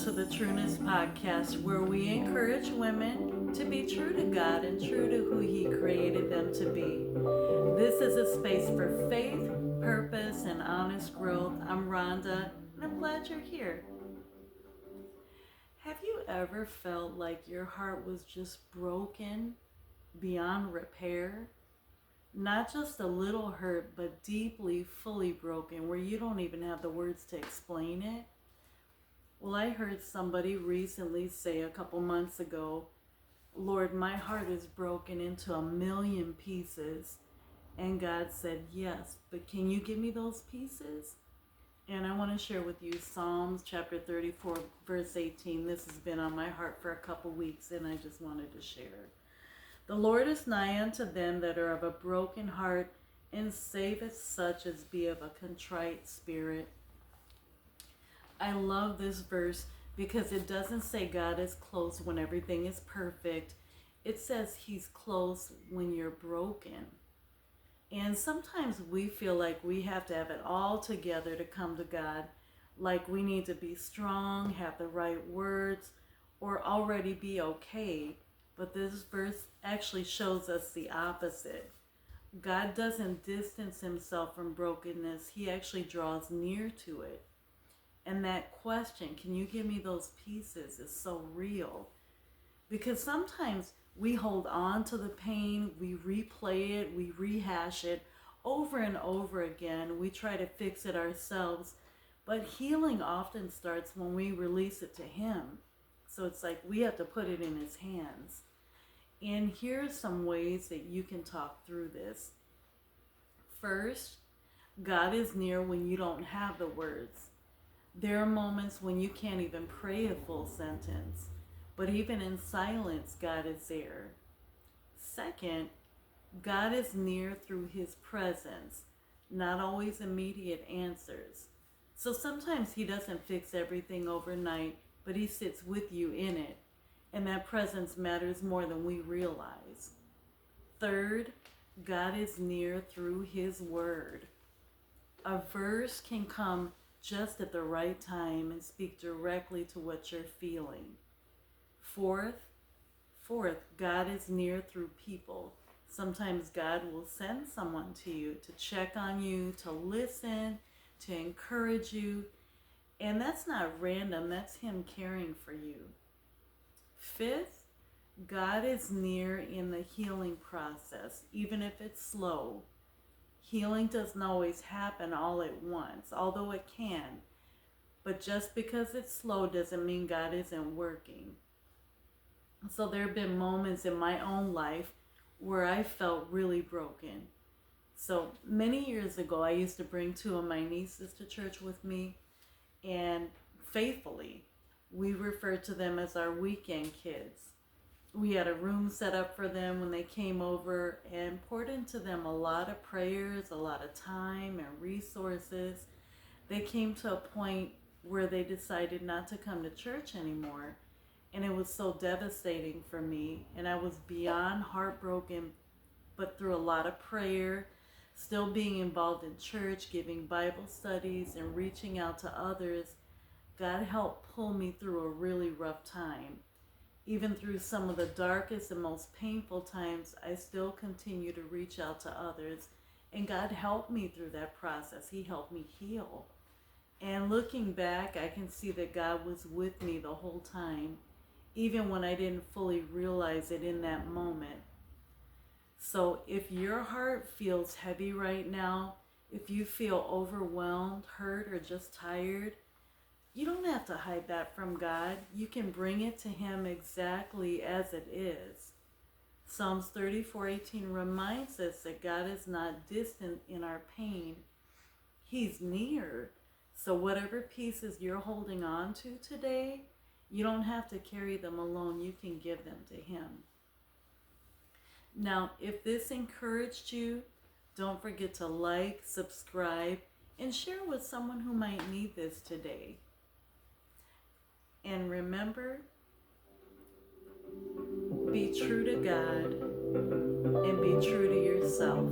to the Trueness Podcast, where we encourage women to be true to God and true to who He created them to be. This is a space for faith, purpose, and honest growth. I'm Rhonda, and I'm glad you're here. Have you ever felt like your heart was just broken beyond repair? Not just a little hurt, but deeply, fully broken, where you don't even have the words to explain it? Well, I heard somebody recently say a couple months ago, Lord, my heart is broken into a million pieces. And God said, yes, but can you give me those pieces? And I want to share with you Psalms chapter 34, verse 18. This has been on my heart for a couple weeks, and I just wanted to share. The Lord is nigh unto them that are of a broken heart, and saveth such as be of a contrite spirit. I love this verse because it doesn't say God is close when everything is perfect. It says He's close when you're broken. And sometimes we feel like we have to have it all together to come to God, like we need to be strong, have the right words, or already be okay. But this verse actually shows us the opposite. God doesn't distance Himself from brokenness. He actually draws near to it. And that question, can you give me those pieces, is so real. Because sometimes we hold on to the pain, we replay it, we rehash it over and over again. We try to fix it ourselves. But healing often starts when we release it to Him. So it's like we have to put it in His hands. And here's some ways that you can talk through this. First, God is near when you don't have the words. There are moments when you can't even pray a full sentence, but even in silence, God is there. Second, God is near through His presence, not always immediate answers. So sometimes He doesn't fix everything overnight, but He sits with you in it, and that presence matters more than we realize. Third, God is near through His Word. A verse can come just at the right time and speak directly to what you're feeling. Fourth, God is near through people. Sometimes God will send someone to you to check on you, to listen, to encourage you. And that's not random, that's Him caring for you. Fifth, God is near in the healing process, even if it's slow. Healing doesn't always happen all at once, although it can. But just because it's slow doesn't mean God isn't working. So there have been moments in my own life where I felt really broken. So many years ago, I used to bring two of my nieces to church with me, and faithfully, we referred to them as our weekend kids. We had a room set up for them when they came over and poured into them a lot of prayers, a lot of time and resources. They came to a point where they decided not to come to church anymore. And it was so devastating for me. And I was beyond heartbroken, but through a lot of prayer, still being involved in church, giving Bible studies and reaching out to others, God helped pull me through a really rough time. Even through some of the darkest and most painful times, I still continue to reach out to others. And God helped me through that process. He helped me heal. And looking back, I can see that God was with me the whole time, even when I didn't fully realize it in that moment. So if your heart feels heavy right now, if you feel overwhelmed, hurt, or just tired, you don't have to hide that from God. You can bring it to Him exactly as it is. Psalms 34:18 reminds us that God is not distant in our pain. He's near. So whatever pieces you're holding on to today, you don't have to carry them alone. You can give them to Him. Now, if this encouraged you, don't forget to like, subscribe, and share with someone who might need this today. And remember, be true to God and be true to yourself.